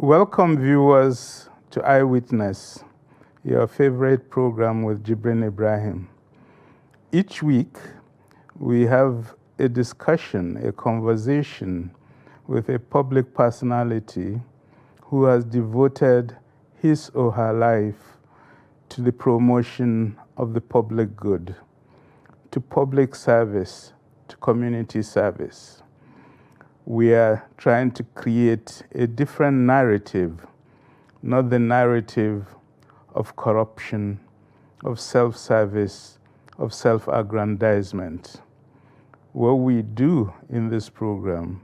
Welcome, viewers, to Eyewitness, your favorite program with Jibrin Ibrahim. Each week, we have a discussion, a conversation with a public personality who has devoted his or her life to the promotion of the public good, to public service, to community service. We are trying to create a different narrative, not the narrative of corruption, of self-service, of self-aggrandizement. What we do in this program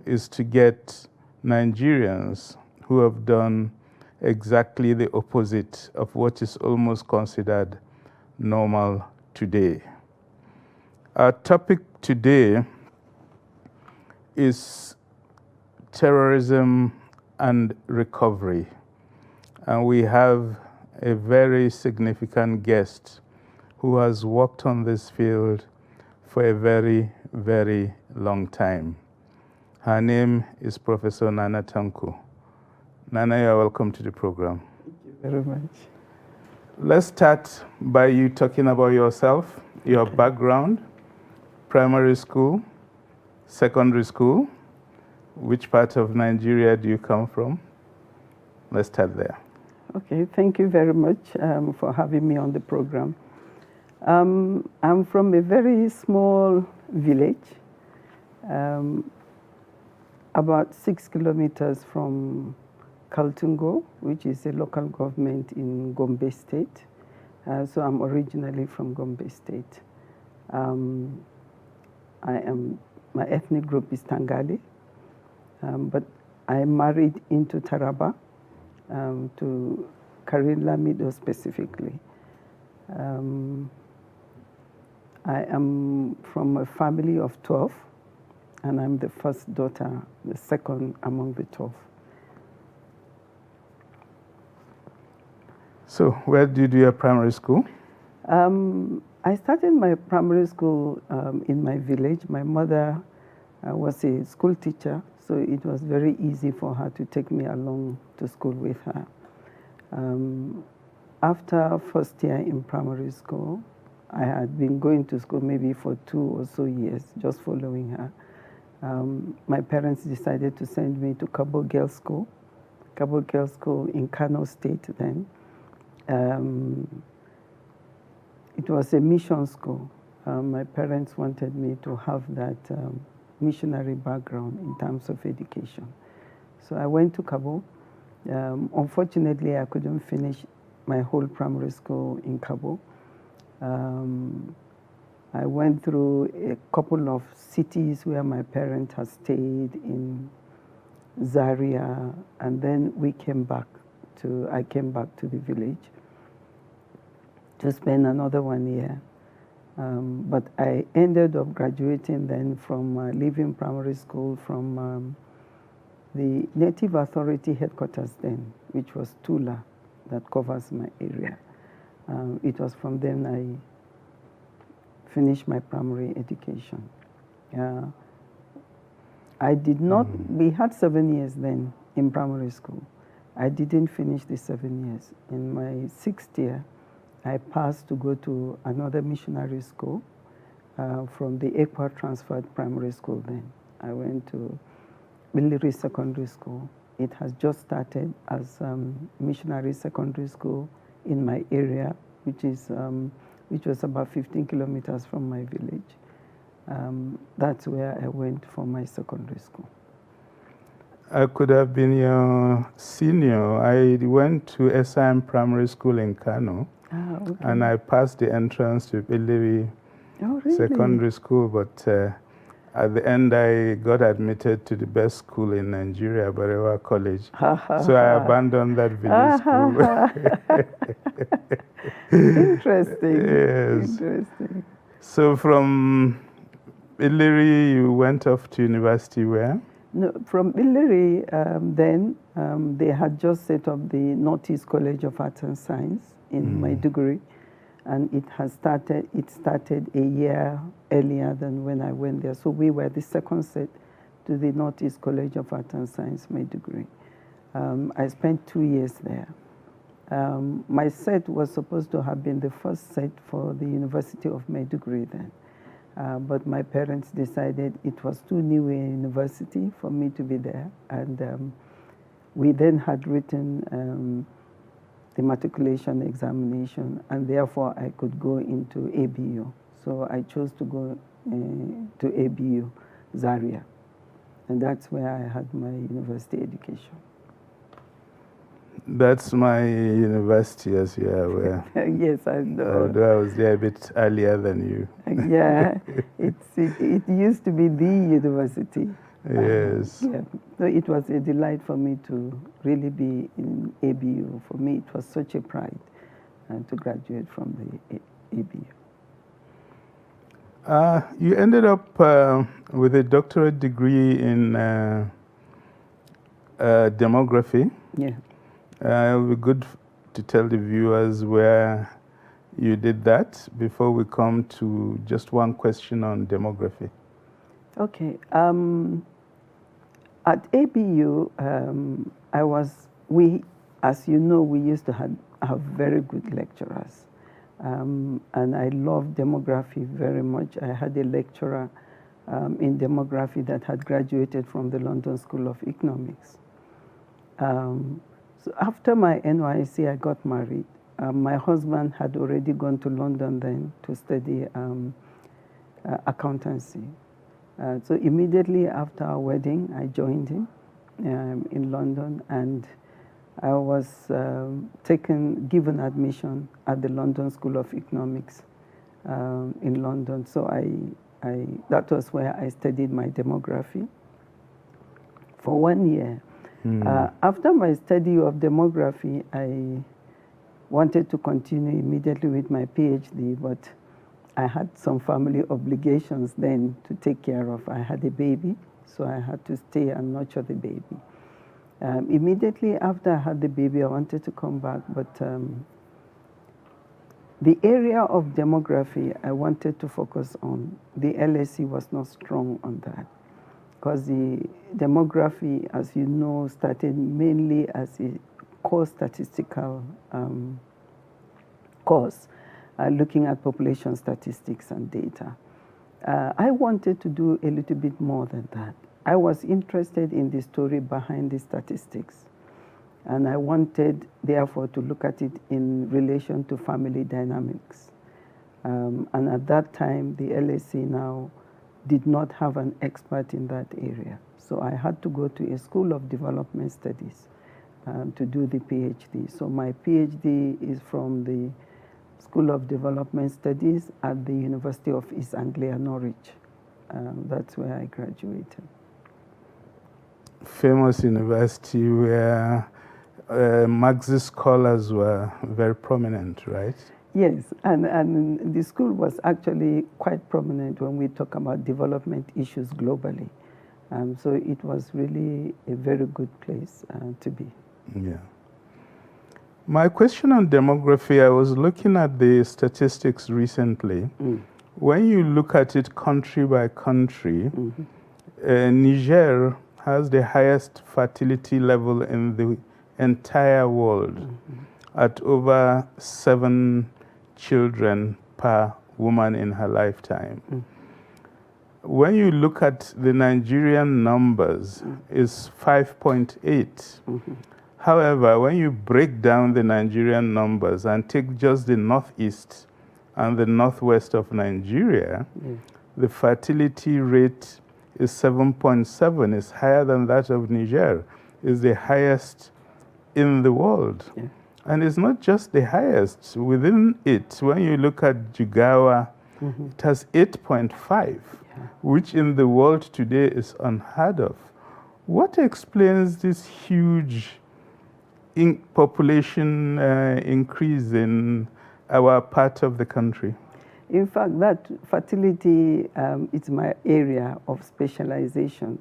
is to get Nigerians who have done exactly the opposite of what is almost considered normal today. Our topic today is terrorism and recovery. And we have a very significant guest who has worked on this field for a very, very long time. Her name is Professor Nana Tanko. Nana, you are welcome to the program. Thank you very much. Let's start by you talking about yourself, your background, primary school, secondary school. Which part of Nigeria do you come from? Let's start there. Okay, thank you very much for having me on the program. I'm from a very small village, about 6 kilometers from Kaltungo, which is a local government in Gombe State. So I'm originally from Gombe State. My ethnic group is Tangali, but I married into Taraba, to Karin Lamido specifically. I am from a family of 12, and I'm the first daughter, the second among the 12. So where did you do your primary school? I started my primary school in my village. My mother was a school teacher, so it was very easy for her to take me along to school with her. After first year in primary school, I had been going to school maybe for 2 or so years, just following her. My parents decided to send me to Cabo Girls School in Kano State then. It was a mission school. My parents wanted me to have that missionary background in terms of education. So I went to Cabo. Unfortunately, I couldn't finish my whole primary school in Cabo. I went through a couple of cities where my parents had stayed in Zaria, and then I came back to the village to spend another 1 year. But I ended up graduating then from leaving primary school from the Native Authority headquarters then, which was Tula, that covers my area. It was from then I finished my primary education. I did not, we had 7 years then in primary school. I didn't finish the 7 years. In my 6th year, I passed to go to another missionary school from the Ekwa transferred primary school then. I went to Biliri Secondary School. It has just started as missionary secondary school in my area, which was about 15 kilometers from my village. That's where I went for my secondary school. I could have been your senior. I went to SIM Primary School in Kano. Okay. And I passed the entrance to Biliri Secondary School, but at the end I got admitted to the best school in Nigeria, Barewa College. So I abandoned that village school. Interesting. Yes. Interesting. So from Biliri you went off to university where? No, from Biliri, then they had just set up the Northeast College of Arts and Science in Maiduguri, and it started a year earlier than when I went there. So we were the second set to the Northeast College of Arts and Science, Maiduguri. I spent 2 years there. My set was supposed to have been the first set for the University of Maiduguri then. But my parents decided it was too new a university for me to be there. And we then had written the matriculation examination, and therefore I could go into ABU. So I chose to go to ABU, Zaria. And that's where I had my university education. That's my university, as you are aware. Yes, I know. Although I was there a bit earlier than you. Yeah, it used to be the university. Yes. Yeah. So it was a delight for me to really be in ABU. For me, it was such a pride to graduate from the ABU. You ended up with a doctorate degree in demography. Yeah. It would be good to tell the viewers where you did that before we come to just one question on demography. Okay. At ABU, as you know, we used to have very good lecturers. And I loved demography very much. I had a lecturer in demography that had graduated from the London School of Economics. So after my NYSC, I got married. My husband had already gone to London then to study accountancy. So immediately after our wedding, I joined him in London, and I was given admission at the London School of Economics in London. So that was where I studied my demography for 1 year. After my study of demography, I wanted to continue immediately with my PhD, but I had some family obligations then to take care of. I had a baby, so I had to stay and nurture the baby. Immediately after I had the baby, I wanted to come back, but the area of demography I wanted to focus on, the LSE was not strong on that, because the demography, as you know, started mainly as a core statistical course, looking at population statistics and data. I wanted to do a little bit more than that. I was interested in the story behind the statistics, and I wanted, therefore, to look at it in relation to family dynamics. And at that time, the LSE now did not have an expert in that area. So I had to go to a School of Development Studies to do the PhD. So my PhD is from the School of Development Studies at the University of East Anglia, Norwich. That's where I graduated. Famous university where Marxist scholars were very prominent, right? Yes, and the school was actually quite prominent when we talk about development issues globally. So it was really a very good place to be. Yeah. My question on demography, I was looking at the statistics recently. When you look at it country by country, Niger has the highest fertility level in the entire world at over 7 children per woman in her lifetime. When you look at the Nigerian numbers, it's 5.8. However, when you break down the Nigerian numbers and take just the northeast and the northwest of Nigeria, the fertility rate is 7.7. It's higher than that of Niger. It's the highest in the world. And it's not just the highest. Within it, when you look at Jigawa, it has 8.5, which in the world today is unheard of. What explains this huge population increase in our part of the country? In fact, that fertility is my area of specialization.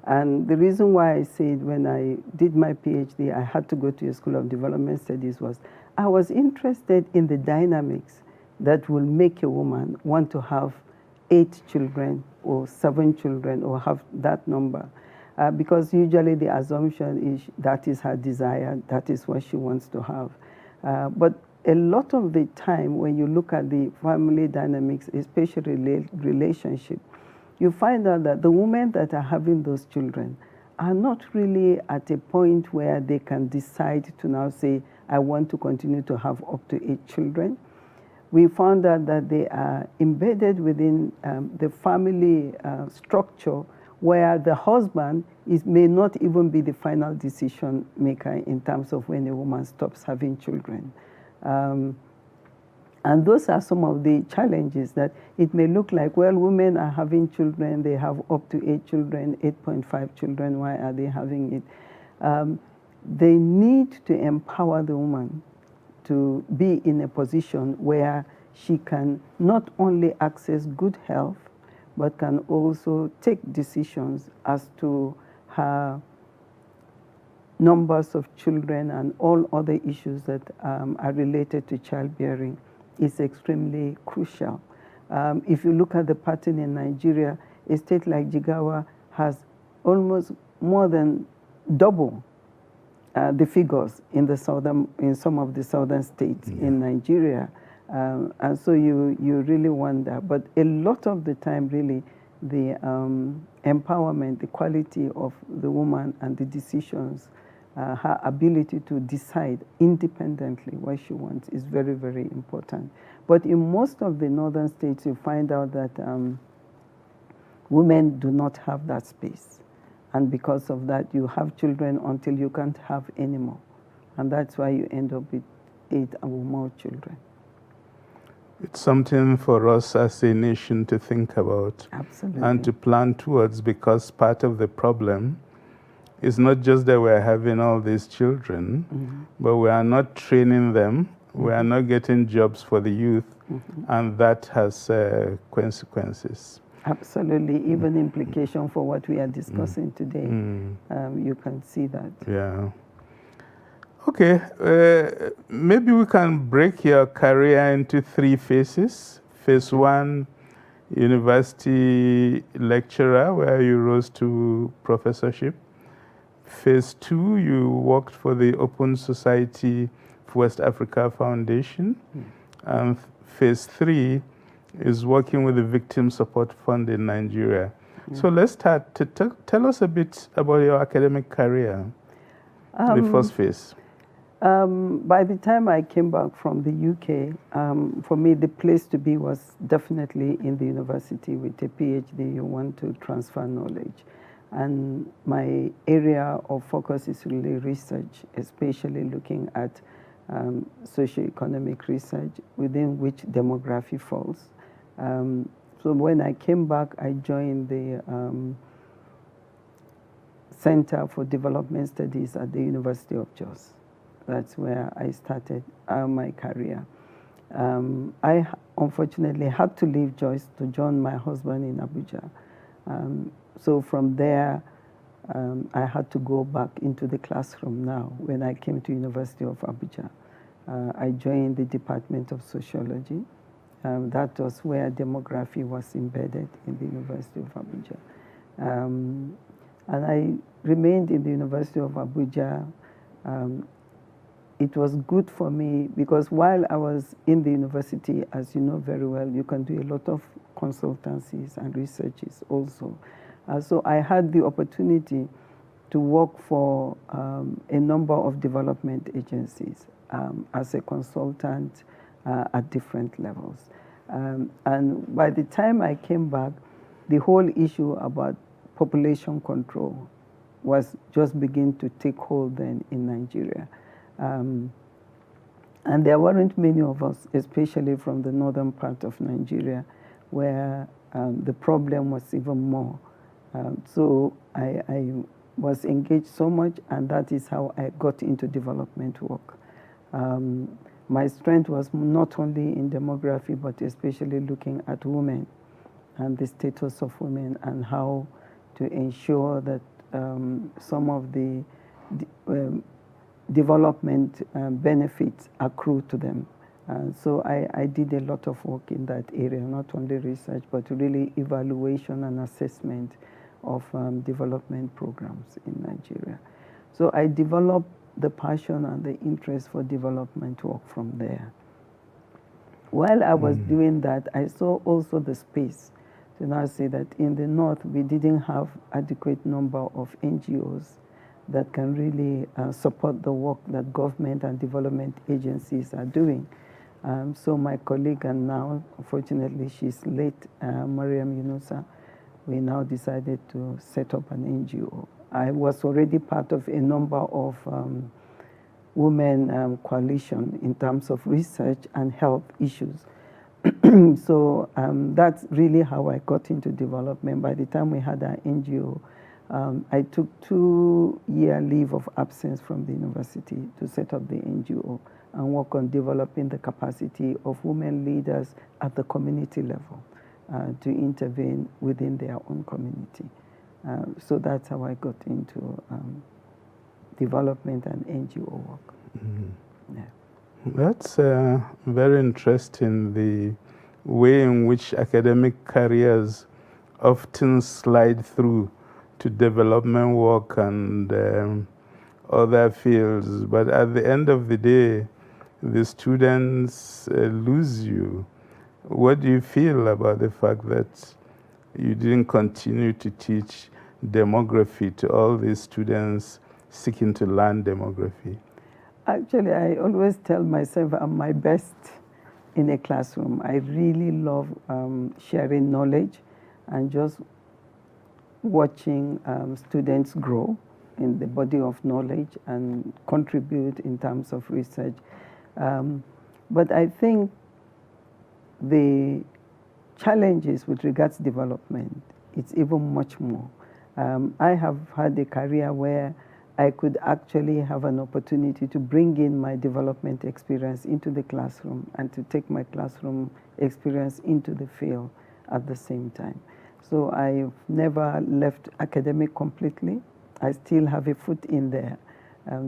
And the reason why I said when I did my PhD, I had to go to a School of Development Studies was I was interested in the dynamics that will make a woman want to have 8 children or 7 children or have that number. because usually the assumption is that is her desire, that is what she wants to have. But a lot of the time, when you look at the family dynamics, especially relationship, you find out that the women that are having those children are not really at a point where they can decide to now say, I want to continue to have up to 8 children. We found out that they are embedded within the family structure where the husband may not even be the final decision maker in terms of when a woman stops having children. And those are some of the challenges that it may look like, well, women are having children, they have up to 8 children, 8.5 children, why are they having it? They need to empower the woman to be in a position where she can not only access good health, but can also take decisions as to her numbers of children and all other issues that are related to childbearing is extremely crucial. If you look at the pattern in Nigeria, a state like Jigawa has almost more than double the figures in some of the southern states in Nigeria. And so you really wonder. But a lot of the time, really, the empowerment, the quality of the woman and the decisions, her ability to decide independently what she wants is very, very important. But in most of the northern states, you find out that women do not have that space. And because of that, you have children until you can't have any more. And that's why you end up with 8 or more children. It's something for us as a nation to think about. Absolutely. And to plan towards, because part of the problem is not just that we're having all these children, but we are not training them, we are not getting jobs for the youth, and that has consequences. Absolutely, even implication for what we are discussing today. You can see that. Yeah. Okay, maybe we can break your career into 3 phases. Phase 1, university lecturer, where you rose to professorship. Phase 2, you worked for the Open Society for West Africa Foundation. And phase 3 is working with the Victim Support Fund in Nigeria. So let's start. Tell us a bit about your academic career, the first phase. By the time I came back from the UK, for me, the place to be was definitely in the university. With a PhD, you want to transfer knowledge. And my area of focus is really research, especially looking at socioeconomic research, within which demography falls. So when I came back, I joined the Center for Development Studies at the University of Jos. That's where I started my career. I unfortunately had to leave Jos to join my husband in Abuja. So from there, I had to go back into the classroom now. When I came to University of Abuja, I joined the Department of Sociology. That was where demography was embedded in the University of Abuja. And I remained in the University of Abuja. It was good for me because while I was in the university, as you know very well, you can do a lot of consultancies and researches also. So I had the opportunity to work for a number of development agencies as a consultant at different levels. And by the time I came back, the whole issue about population control was just beginning to take hold then in Nigeria. And there weren't many of us, especially from the northern part of Nigeria, where the problem was even more. So I was engaged so much, and that is how I got into development work. My strength was not only in demography, but especially looking at women and the status of women and how to ensure that some of the development benefits accrue to them. So I did a lot of work in that area, not only research, but really evaluation and assessment of development programs in Nigeria. So I developed the passion and the interest for development work from there. While I was doing that, I saw also the space to now say that in the North, we didn't have adequate number of NGOs that can really support the work that government and development agencies are doing. So my colleague, and now, unfortunately, she's late, Mariam Yunusa, we now decided to set up an NGO. I was already part of a number of women coalition in terms of research and health issues. So that's really how I got into development. By the time we had our NGO, I took 2-year leave of absence from the university to set up the NGO and work on developing the capacity of women leaders at the community level to intervene within their own community. So that's how I got into development and NGO work. Mm-hmm. Yeah. That's very interesting, the way in which academic careers often slide through to development work and other fields. But at the end of the day, the students lose you. What do you feel about the fact that you didn't continue to teach demography to all these students seeking to learn demography? Actually, I always tell myself I'm my best in a classroom. I really love sharing knowledge and just watching students grow in the body of knowledge and contribute in terms of research. But I think the challenges with regards to development, it's even much more. I have had a career where I could actually have an opportunity to bring in my development experience into the classroom and to take my classroom experience into the field at the same time. So I've never left academic completely. I still have a foot in there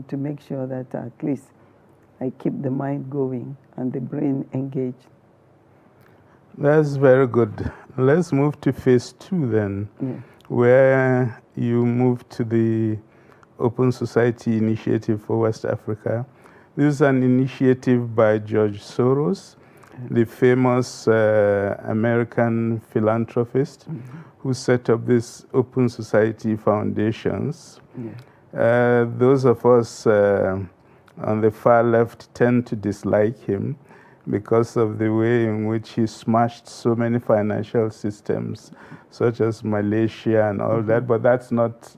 to make sure that at least I keep the mind going and the brain engaged. That's very good. Let's move to phase 2 then, where you move to the Open Society Initiative for West Africa. This is an initiative by George Soros, the famous American philanthropist who set up these Open Society foundations. Those of us on the far left tend to dislike him because of the way in which he smashed so many financial systems, such as Malaysia and all that, but that's not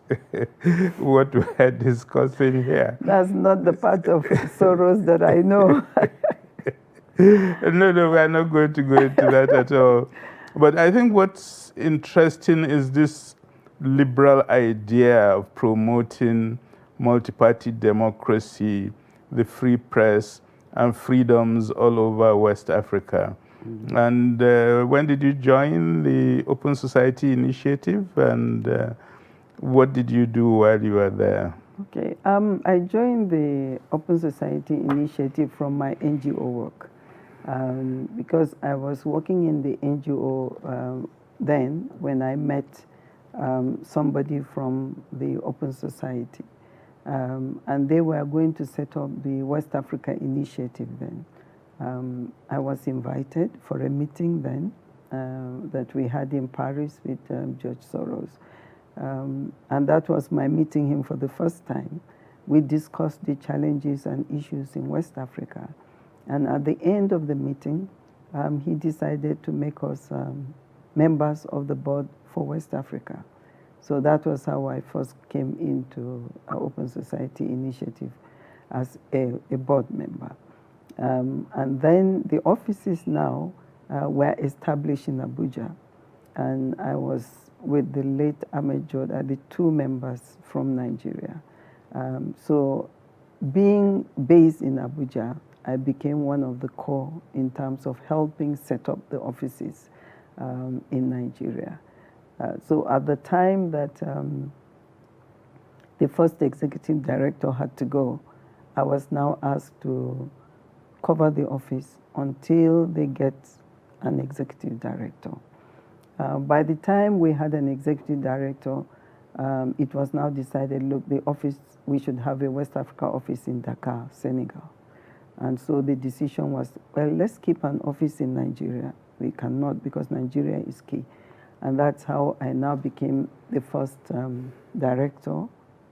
what we're discussing here. That's not the part of Soros that I know. No, we're not going to go into that at all. But I think what's interesting is this liberal idea of promoting multi-party democracy, the free press, and freedoms all over West Africa. And when did you join the Open Society Initiative, and what did you do while you were there? Okay, I joined the Open Society Initiative from my NGO work because I was working in the NGO then when I met somebody from the Open Society. And they were going to set up the West Africa Initiative then. I was invited for a meeting then that we had in Paris with George Soros. And that was my meeting him for the first time. We discussed the challenges and issues in West Africa. And at the end of the meeting, he decided to make us members of the board for West Africa. So that was how I first came into our Open Society Initiative as a board member. And then the offices now were established in Abuja. And I was with the late Ahmed Joda, the 2 members from Nigeria. So being based in Abuja, I became one of the core in terms of helping set up the offices in Nigeria. So at the time that the first executive director had to go, I was now asked to cover the office until they get an executive director. By the time we had an executive director, it was now decided, look, the office, we should have a West Africa office in Dakar, Senegal. And so the decision was, well, let's keep an office in Nigeria. We cannot, because Nigeria is key. And that's how I now became the first director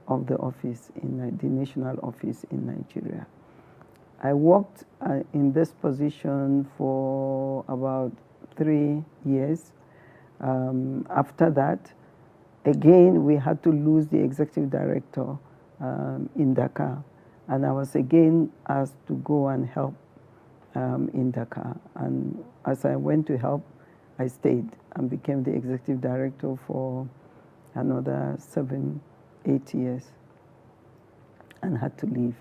of the office, in the national office in Nigeria. I worked in this position for about 3 years. After that, again, we had to lose the executive director in Dakar. And I was again asked to go and help in Dakar. And as I went to help, I stayed and became the executive director for another 7, 8 years and had to leave.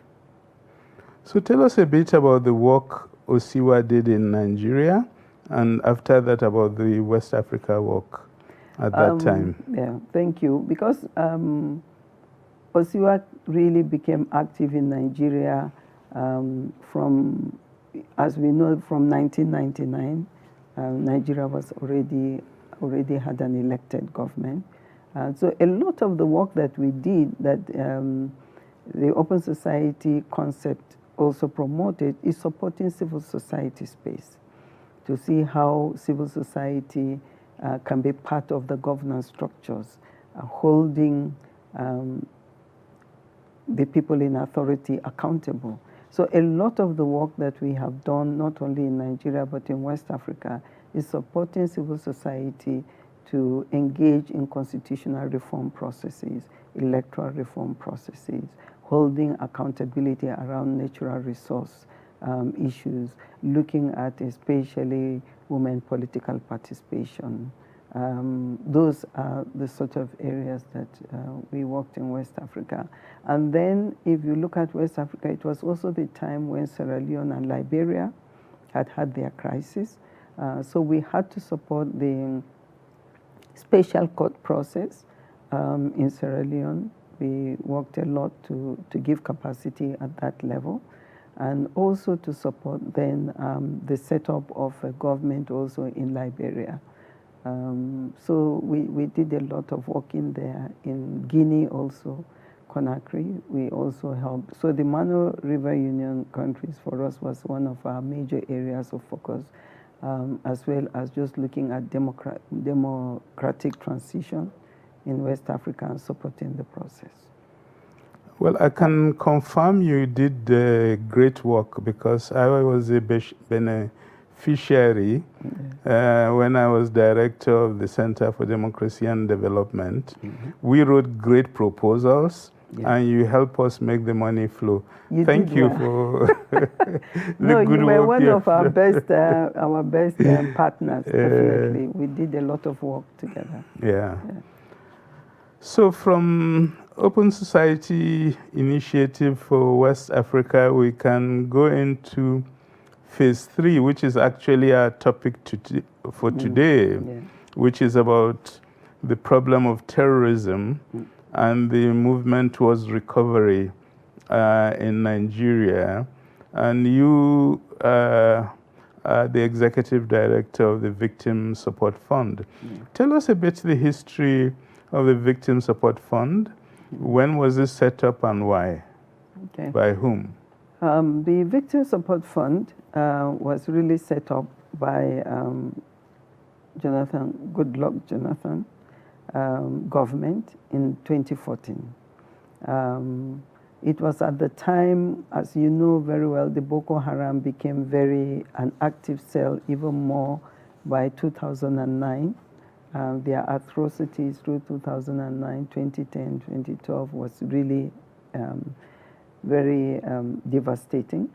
So tell us a bit about the work Osiwa did in Nigeria, and after that about the West Africa work at that time. Yeah, thank you. Because Osiwa really became active in Nigeria from, as we know, from 1999. Nigeria was already had an elected government. So a lot of the work that we did, that the open society concept also promoted, is supporting civil society space, to see how civil society can be part of the governance structures, holding the people in authority accountable. So a lot of the work that we have done, not only in Nigeria, but in West Africa, is supporting civil society to engage in constitutional reform processes, electoral reform processes, holding accountability around natural resource issues, looking at especially women political participation. Those are the sort of areas that we worked in West Africa. And then if you look at West Africa, it was also the time when Sierra Leone and Liberia had their crisis. So we had to support the special court process in Sierra Leone. We worked a lot to give capacity at that level, and also to support then the setup of a government also in Liberia. So we did a lot of work in there. In Guinea also, Conakry, we also helped. So the Mano River Union countries for us was one of our major areas of focus, as well as just looking at democratic transition in West Africa and supporting the process. Well, I can confirm you did great work, because I was a beneficiary when I was director of the Center for Democracy and Development. We wrote great proposals, and you help us make the money flow. Thank you for the no, good you were work one of our best partners, definitely. We did a lot of work together. Yeah. So from Open Society Initiative for West Africa, we can go into phase 3, which is actually our topic for today, which is about the problem of terrorism and the movement towards recovery in Nigeria. And you are the executive director of the Victim Support Fund. Tell us a bit the history of the Victim Support Fund. When was this set up and why? Okay. By whom? The Victim Support Fund was really set up by Goodluck Jonathan government in 2014. It was at the time, as you know very well, the Boko Haram became an active cell, even more by 2009. Their atrocities through 2009, 2010, 2012 was really very devastating.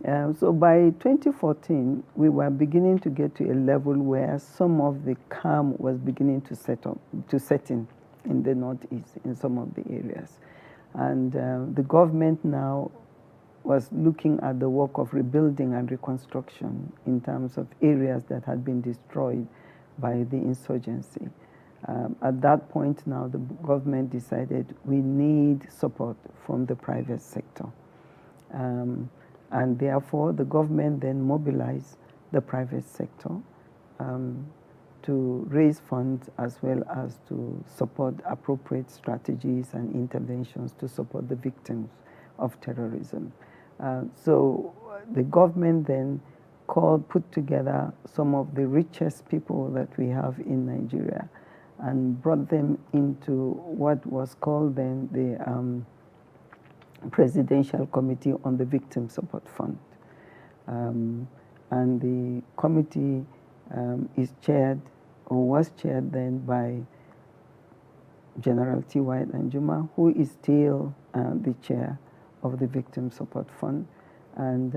So by 2014, we were beginning to get to a level where some of the calm was beginning to set in the Northeast, in some of the areas. And the government now was looking at the work of rebuilding and reconstruction in terms of areas that had been destroyed by the insurgency. At that point now, the government decided we need support from the private sector. And therefore, the government then mobilized the private sector to raise funds as well as to support appropriate strategies and interventions to support the victims of terrorism. So the government then put together some of the richest people that we have in Nigeria and brought them into what was called then the Presidential Committee on the Victim Support Fund. And the committee is chaired, or was chaired then, by General T.Y. Danjuma, who is still the chair of the Victim Support Fund. And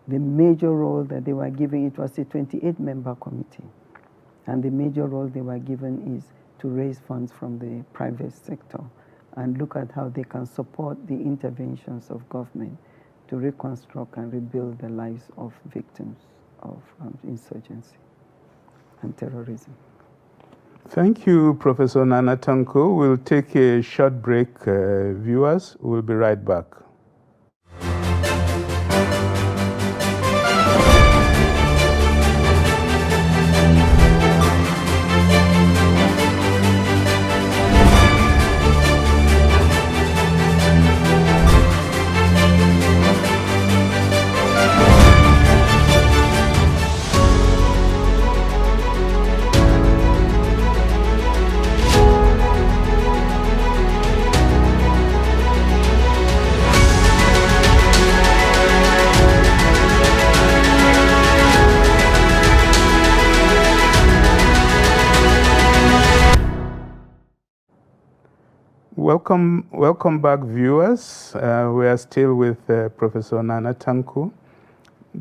the major role that they were given, it was a 28-member committee. And the major role they were given is to raise funds from the private sector and look at how they can support the interventions of government to reconstruct and rebuild the lives of victims of insurgency and terrorism. Thank you, Professor Nana Tanko. We'll take a short break, viewers. We'll be right back. Welcome back, viewers. We are still with Professor Nana Tanko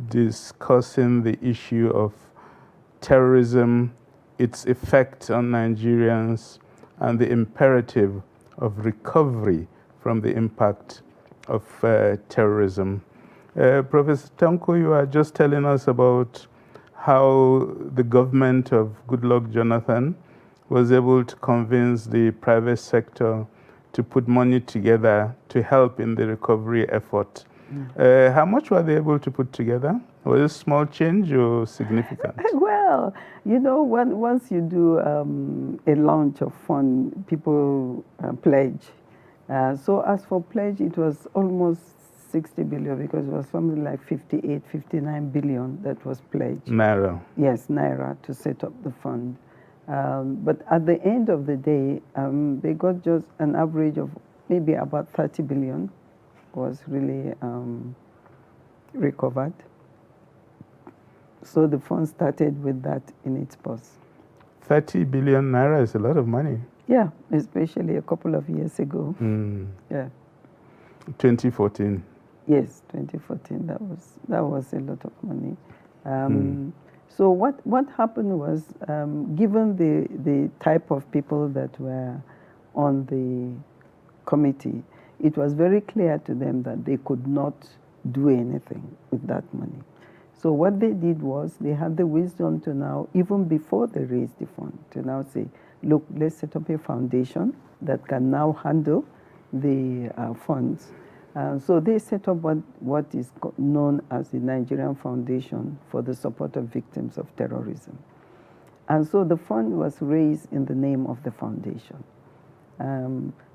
discussing the issue of terrorism, its effect on Nigerians, and the imperative of recovery from the impact of terrorism. Professor Tanko, you are just telling us about how the government of Goodluck Jonathan was able to convince the private sector to put money together to help in the recovery effort. How much were they able to put together? Was it small change or significant? Well, you know, once you do a launch of fund, people pledge. So as for pledge, it was almost 60 billion because it was something like 58, 59 billion that was pledged. Naira. Yes, Naira, to set up the fund. But at the end of the day, they got just an average of maybe about 30 billion was really recovered. So the fund started with that in its purse. 30 billion Naira is a lot of money. Yeah, especially a couple of years ago. Yeah. 2014. Yes, 2014. That was a lot of money. So what happened was, given the type of people that were on the committee, it was very clear to them that they could not do anything with that money. So what they did was they had the wisdom to now, even before they raised the fund, to now say, look, let's set up a foundation that can now handle the funds. So they set up what is known as the Nigerian Foundation for the Support of Victims of Terrorism. And so the fund was raised in the name of the foundation.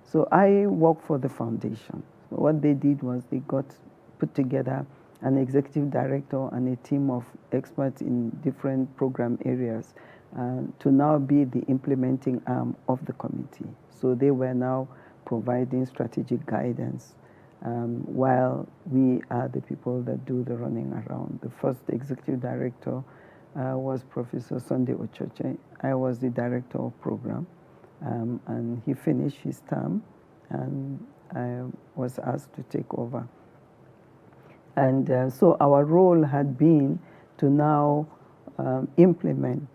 So I work for the foundation. So what they did was they put together an executive director and a team of experts in different program areas to now be the implementing arm of the committee. So they were now providing strategic guidance while we are the people that do the running around. The first executive director was Professor Sunday Ochoche. I was the director of program, and he finished his term, and I was asked to take over. And so our role had been to now implement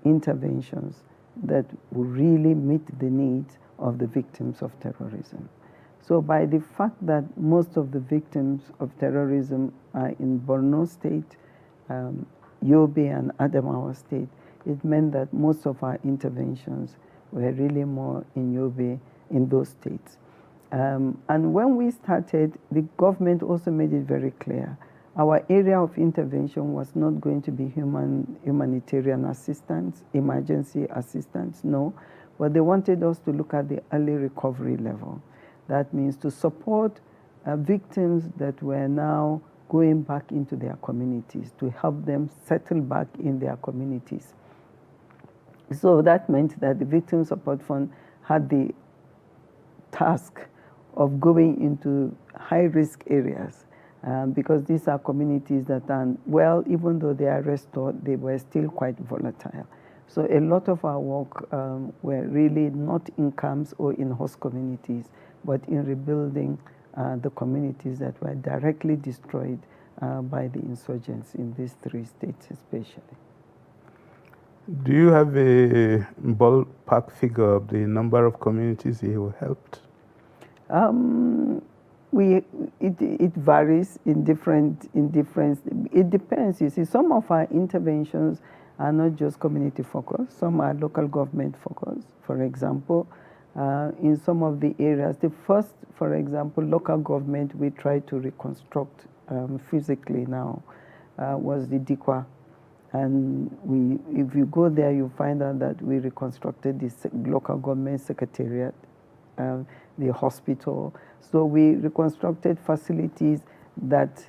interventions that will really meet the needs of the victims of terrorism. So by the fact that most of the victims of terrorism are in Borno State, Yobe and Adamawa State, it meant that most of our interventions were really more in Yobe, in those states. And when we started, the government also made it very clear, Our area of intervention was not going to be humanitarian assistance, emergency assistance, no. But they wanted us to look at the early recovery level. That means to support victims that were now going back into their communities, to help them settle back in their communities. So that meant that the Victim Support Fund had the task of going into high-risk areas because these are communities that are, well, even though they are restored, they were still quite volatile. So a lot of our work were really not in camps or in host communities, but in rebuilding the communities that were directly destroyed by the insurgents in these 3 states especially. Do you have a ballpark figure of the number of communities you helped? It varies in different, it depends. You see, some of our interventions are not just community focused, some are local government focused. For example, in some of the areas, the first, for example, local government we tried to reconstruct physically now was the Dikwa. And if you go there, you find out that we reconstructed the local government secretariat, the hospital. So we reconstructed facilities that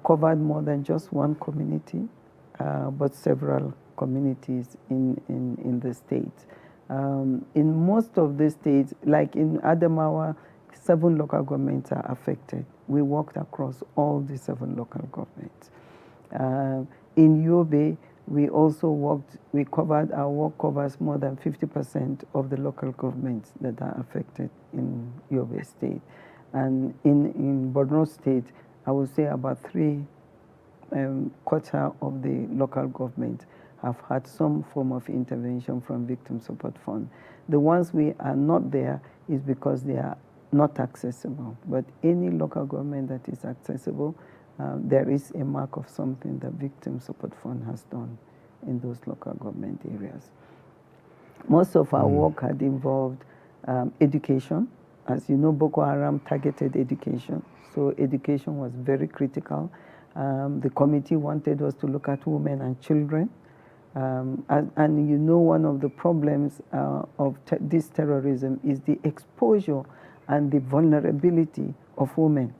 covered more than just one community, but several communities in the state. In most of the states, like in Adamawa, 7 local governments are affected. We worked across all the 7 local governments. In Yobe, we also worked, our work covers more than 50% of the local governments that are affected in Yobe State. And in Borno State, I would say about 3/4 of the local government have had some form of intervention from Victim Support Fund. The ones we are not there is because they are not accessible. But any local government that is accessible, there is a mark of something that Victim Support Fund has done in those local government areas. Most of our work had involved education. As you know, Boko Haram targeted education, so education was very critical. The committee wanted us to look at women and children. And you know, one of the problems of this terrorism is the exposure and the vulnerability of women.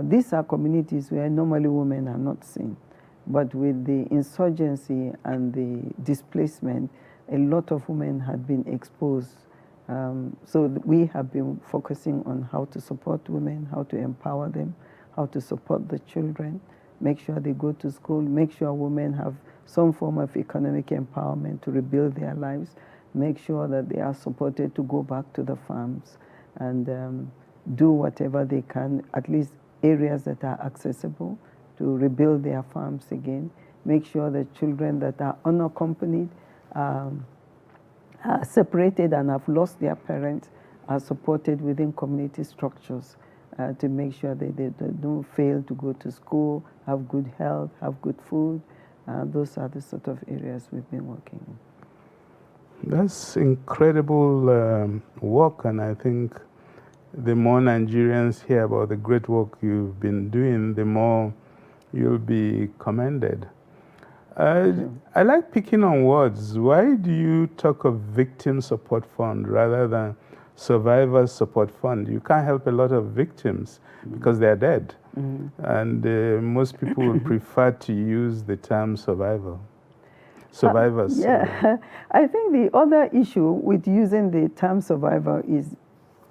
These are communities where normally women are not seen. But with the insurgency and the displacement, a lot of women had been exposed. So we have been focusing on how to support women, how to empower them, how to support the children, make sure they go to school, make sure women have some form of economic empowerment to rebuild their lives, make sure that they are supported to go back to the farms and do whatever they can, at least areas that are accessible, to rebuild their farms again, make sure that children that are unaccompanied, are separated and have lost their parents, are supported within community structures to make sure that they don't fail to go to school, have good health, have good food. Those are the sort of areas we've been working in. That's incredible work, and I think the more Nigerians hear about the great work you've been doing, the more you'll be commended. I like picking on words. Why do you talk of Victim Support Fund rather than Survivors Support Fund? You can't help a lot of victims because they're dead. And most people would prefer to use the term survivors. Yeah, I think the other issue with using the term survivor is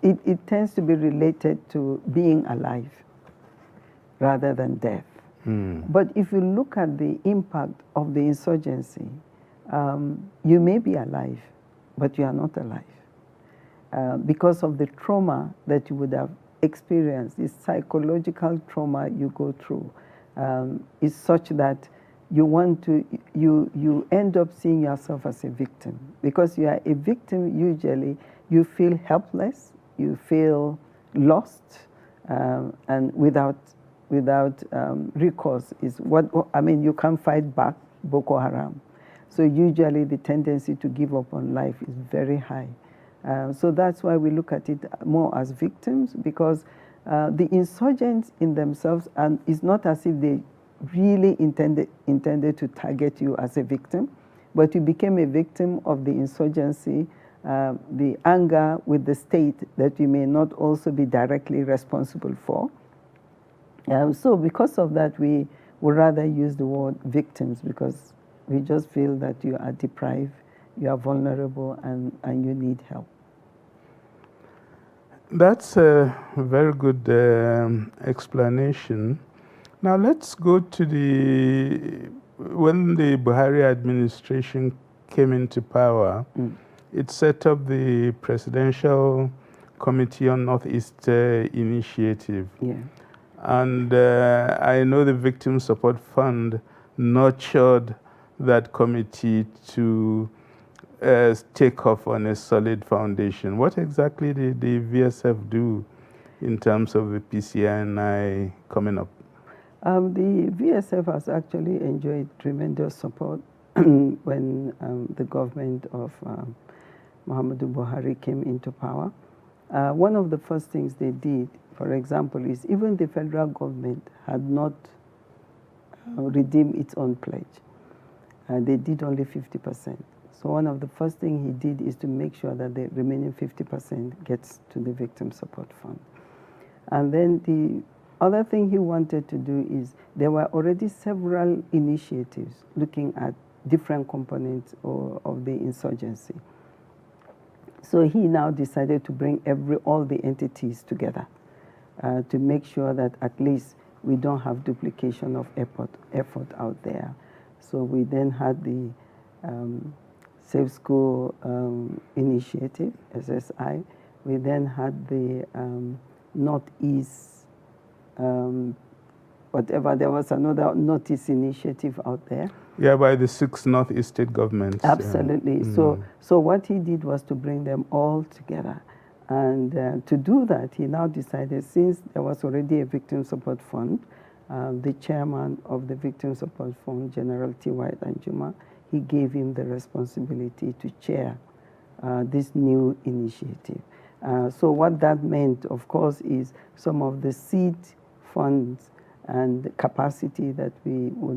it tends to be related to being alive rather than death. But if you look at the impact of the insurgency, you may be alive, but you are not alive because of the trauma that you would have experienced. The psychological trauma you go through is such that you end up seeing yourself as a victim. Because you are a victim, usually you feel helpless, you feel lost, and without recourse is you can't fight back Boko Haram. So usually the tendency to give up on life is very high. So that's why we look at it more as victims, because The insurgents in themselves, and it's not as if they really intended to target you as a victim, but you became a victim of the insurgency, the anger with the state that you may not also be directly responsible for. So because of that, we would rather use the word victims, because we just feel that you are deprived, you are vulnerable, and you need help. That's a very good explanation. Now let's go to when the Buhari administration came into power, it set up the Presidential Committee on Northeast Initiative. Yeah. And I know the Victim Support Fund nurtured that committee to take off on a solid foundation. What exactly did the VSF do in terms of the PCNI coming up? The VSF has actually enjoyed tremendous support when the government of Muhammadu Buhari came into power. One of the first things they did, for example, is even the federal government had not redeemed its own pledge. They did only 50%. So one of the first things he did is to make sure that the remaining 50% gets to the Victim Support Fund. And then the other thing he wanted to do is there were already several initiatives looking at different components of the insurgency. So he now decided to bring all the entities together to make sure that at least we don't have duplication of effort out there. So we then had the Safe School Initiative, SSI. We then had the Northeast, whatever, there was another Northeast initiative out there. Yeah, by the 6 Northeast state governments. Absolutely. Yeah. So what he did was to bring them all together. And to do that, he now decided, since there was already a Victim Support Fund, the chairman of the Victim Support Fund, General T.Y. Danjuma, he gave him the responsibility to chair this new initiative. So what that meant, of course, is some of the seed funds and capacity that we would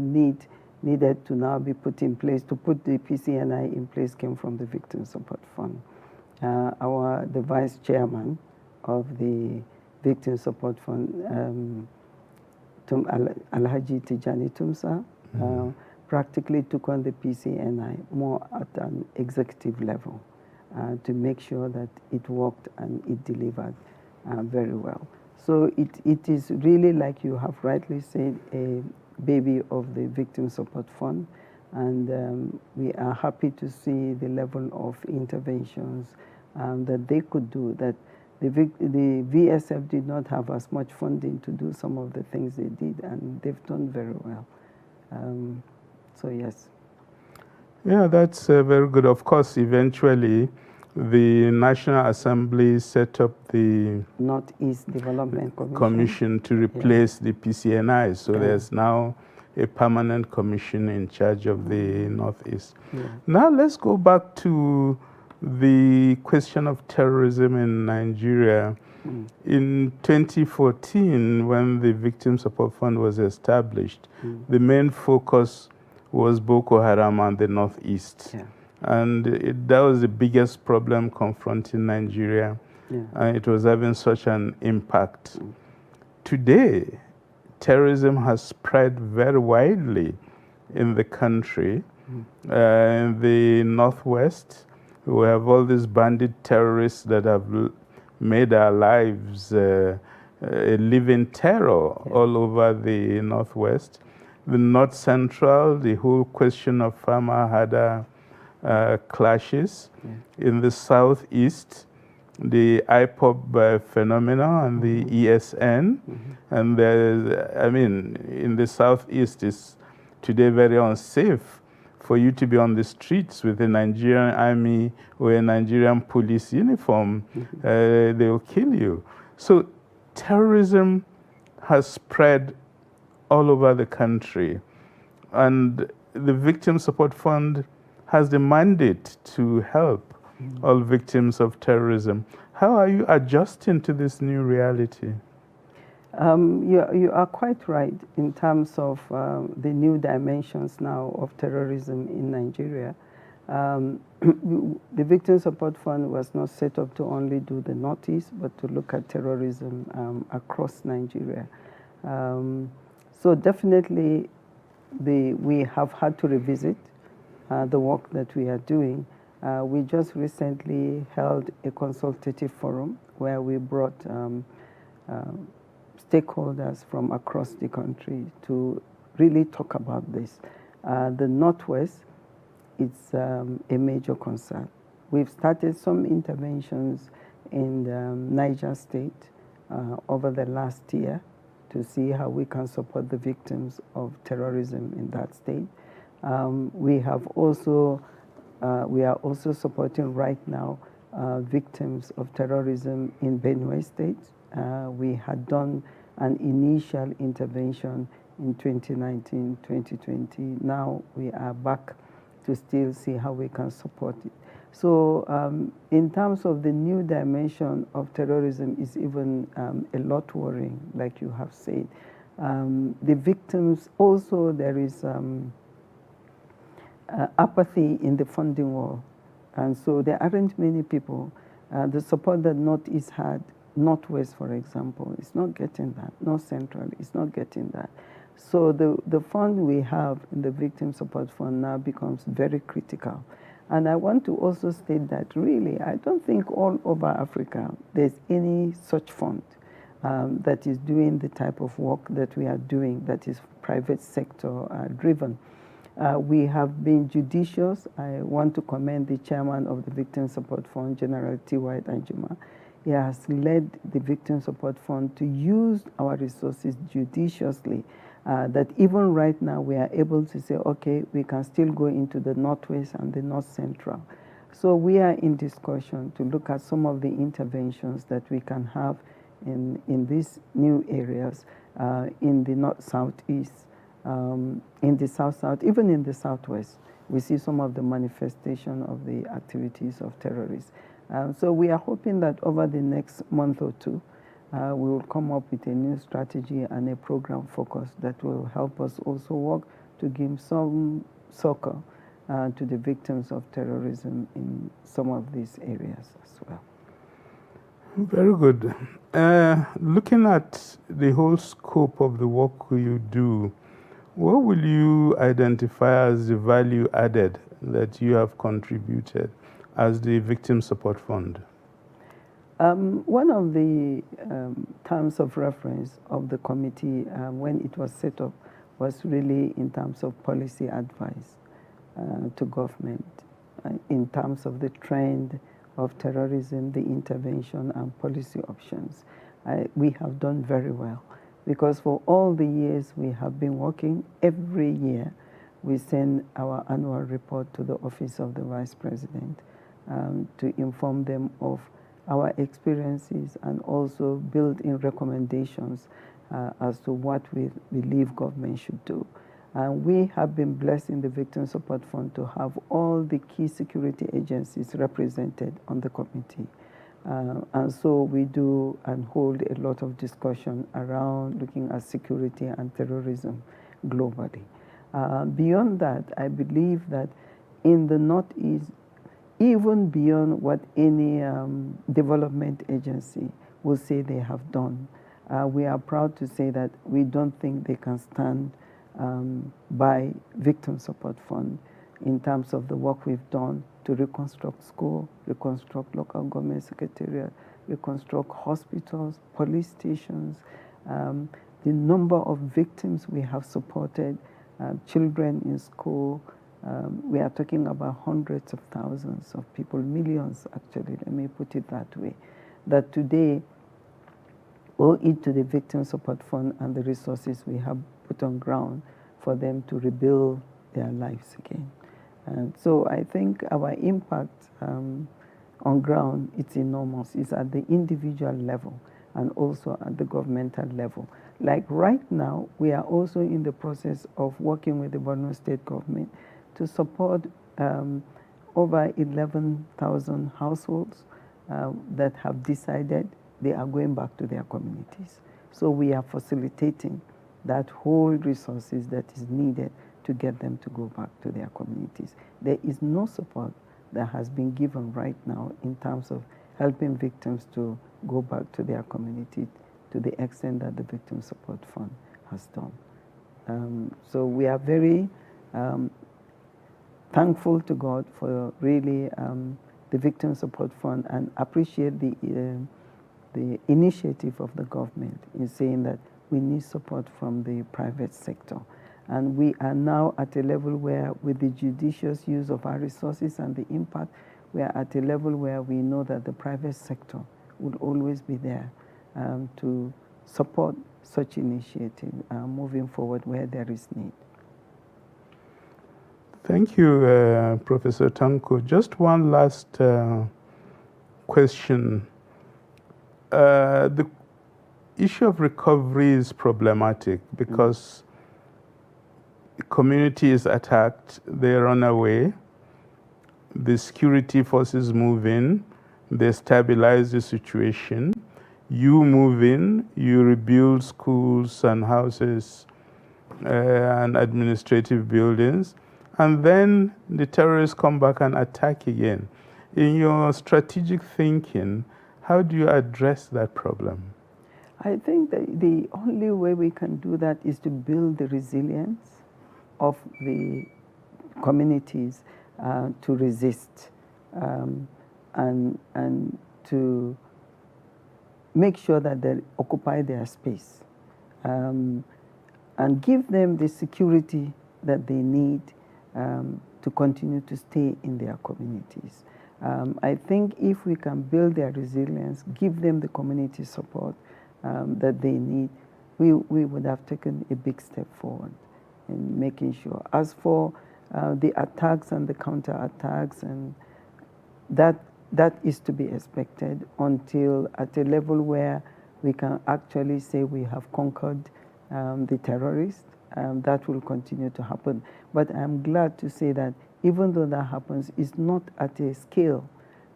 needed to now be put in place, to put the PCNI in place, came from the Victim Support Fund. The vice chairman of the Victim Support Fund, Alhaji Tijani Tumsa, practically took on the PCNI more at an executive level to make sure that it worked and it delivered very well. So it is really, like you have rightly said, a baby of the Victim Support Fund, and we are happy to see the level of interventions that they could do, that the VSF did not have as much funding to do some of the things they did, and they've done very well. So yes. Yeah, that's very good. Of course, eventually, the National Assembly set up the Northeast Development Commission to replace the PCNI. So there's now a permanent commission in charge of the Northeast. Now let's go back to the question of terrorism in Nigeria. In 2014, when the Victim Support Fund was established, the main focus was Boko Haram and the Northeast. And that was the biggest problem confronting Nigeria. And it was having such an impact. Today, terrorism has spread very widely in the country. In the Northwest, we have all these bandit terrorists that have made our lives a living terror all over the Northwest. The North Central, the whole question of farmer-herder clashes. In the Southeast, the IPOB phenomena and the ESN. And in the Southeast, it's today very unsafe for you to be on the streets with a Nigerian army or a Nigerian police uniform. They will kill you. So terrorism has spread all over the country. And the Victim Support Fund has the mandate to help all victims of terrorism. How are you adjusting to this new reality? You are quite right in terms of the new dimensions now of terrorism in Nigeria. The Victim Support Fund was not set up to only do the Northeast, but to look at terrorism across Nigeria. So definitely we have had to revisit the work that we are doing. We just recently held a consultative forum where we brought stakeholders from across the country to really talk about this. The Northwest, it's a major concern. We've started some interventions in Niger State over the last year to see how we can support the victims of terrorism in that state. We are also supporting right now victims of terrorism in Benue State. We had done an initial intervention in 2019, 2020. Now we are back to still see how we can support it. So in terms of the new dimension of terrorism is even a lot worrying, like you have said. The victims also, there is apathy in the funding war. And so there aren't many people. The support that Northeast had, Northwest, for example, is not getting that. North Central is not getting that. So the fund we have in the Victim Support Fund now becomes very critical. And I want to also state that really, I don't think all over Africa there's any such fund that is doing the type of work that we are doing, that is private sector driven. We have been judicious. I want to commend the chairman of the Victim Support Fund, General T.Y. Danjuma. He has led the Victim Support Fund to use our resources judiciously, that even right now we are able to say, okay, we can still go into the Northwest and the North Central. So we are in discussion to look at some of the interventions that we can have in these new areas, in the North Southeast, in the South, even in the Southwest. We see some of the manifestation of the activities of terrorists. So we are hoping that over the next month or two, we will come up with a new strategy and a program focus that will help us also work to give some succor to the victims of terrorism in some of these areas as well. Very good. Looking at the whole scope of the work you do, what will you identify as the value added that you have contributed as the Victim Support Fund? One of the terms of reference of the committee when it was set up was really in terms of policy advice to government, in terms of the trend of terrorism, the intervention and policy options. We have done very well because for all the years we have been working, every year we send our annual report to the Office of the Vice President to inform them of our experiences and also build in recommendations as to what we believe government should do. And we have been blessed in the Victim Support Fund to have all the key security agencies represented on the committee. And so we do and hold a lot of discussion around looking at security and terrorism globally. Beyond that, I believe that in the Northeast, even beyond what any development agency will say they have done, we are proud to say that we don't think they can stand by Victim Support Fund in terms of the work we've done to reconstruct school, reconstruct local government secretariat, reconstruct hospitals, police stations, the number of victims we have supported, children in school. We are talking about hundreds of thousands of people, millions actually, let me put it that way, that today owe it to the Victim Support Fund and the resources we have put on ground for them to rebuild their lives again. And so I think our impact on ground, it's enormous. It's at the individual level and also at the governmental level. Like right now, we are also in the process of working with the Borno State government to support over 11,000 households that have decided they are going back to their communities. So we are facilitating that whole resources that is needed to get them to go back to their communities. There is no support that has been given right now in terms of helping victims to go back to their community to the extent that the Victim Support Fund has done. So we are very thankful to God for really the Victim Support Fund and appreciate the initiative of the government in saying that we need support from the private sector. And we are now at a level where, with the judicious use of our resources and the impact, we are at a level where we know that the private sector will always be there to support such initiative moving forward where there is need. Thank you, Professor Tanko. Just one last question. The issue of recovery is problematic because the community is attacked, they run away, the security forces move in, they stabilize the situation, you move in, you rebuild schools and houses and administrative buildings, and then the terrorists come back and attack again. In your strategic thinking, how do you address that problem? I think that the only way we can do that is to build the resilience of the communities to resist and to make sure that they occupy their space and give them the security that they need to continue to stay in their communities. I think if we can build their resilience, give them the community support that they need, we would have taken a big step forward in making sure. As for the attacks and the counterattacks, and that is to be expected until at a level where we can actually say we have conquered the terrorists. That will continue to happen. But I'm glad to say that even though that happens, it's not at a scale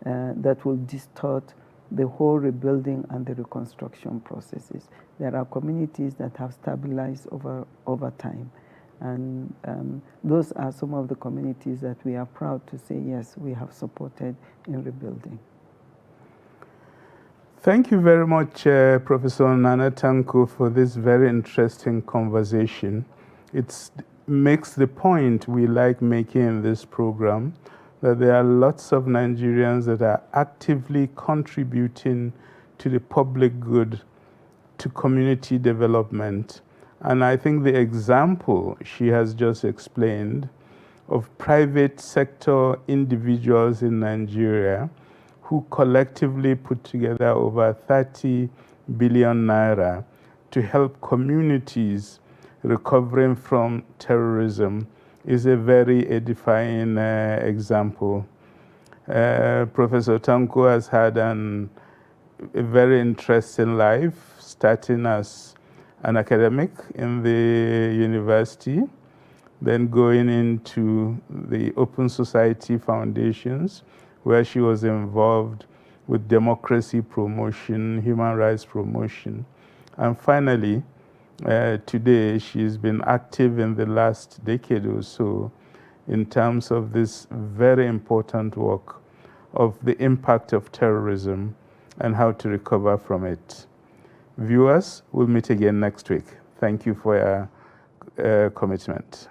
that will distort the whole rebuilding and the reconstruction processes. There are communities that have stabilized over time. And those are some of the communities that we are proud to say, yes, we have supported in rebuilding. Thank you very much, Professor Nana Tanko, for this very interesting conversation. It makes the point we like making in this program, that there are lots of Nigerians that are actively contributing to the public good, to community development. And I think the example she has just explained of private sector individuals in Nigeria who collectively put together over 30 billion naira to help communities recovering from terrorism is a very edifying example. Professor Tanko has had a very interesting life, starting as an academic in the university, then going into the Open Society Foundations, where she was involved with democracy promotion, human rights promotion. And finally, today, she's been active in the last decade or so in terms of this very important work of the impact of terrorism and how to recover from it. Viewers, we'll meet again next week. Thank you for your commitment.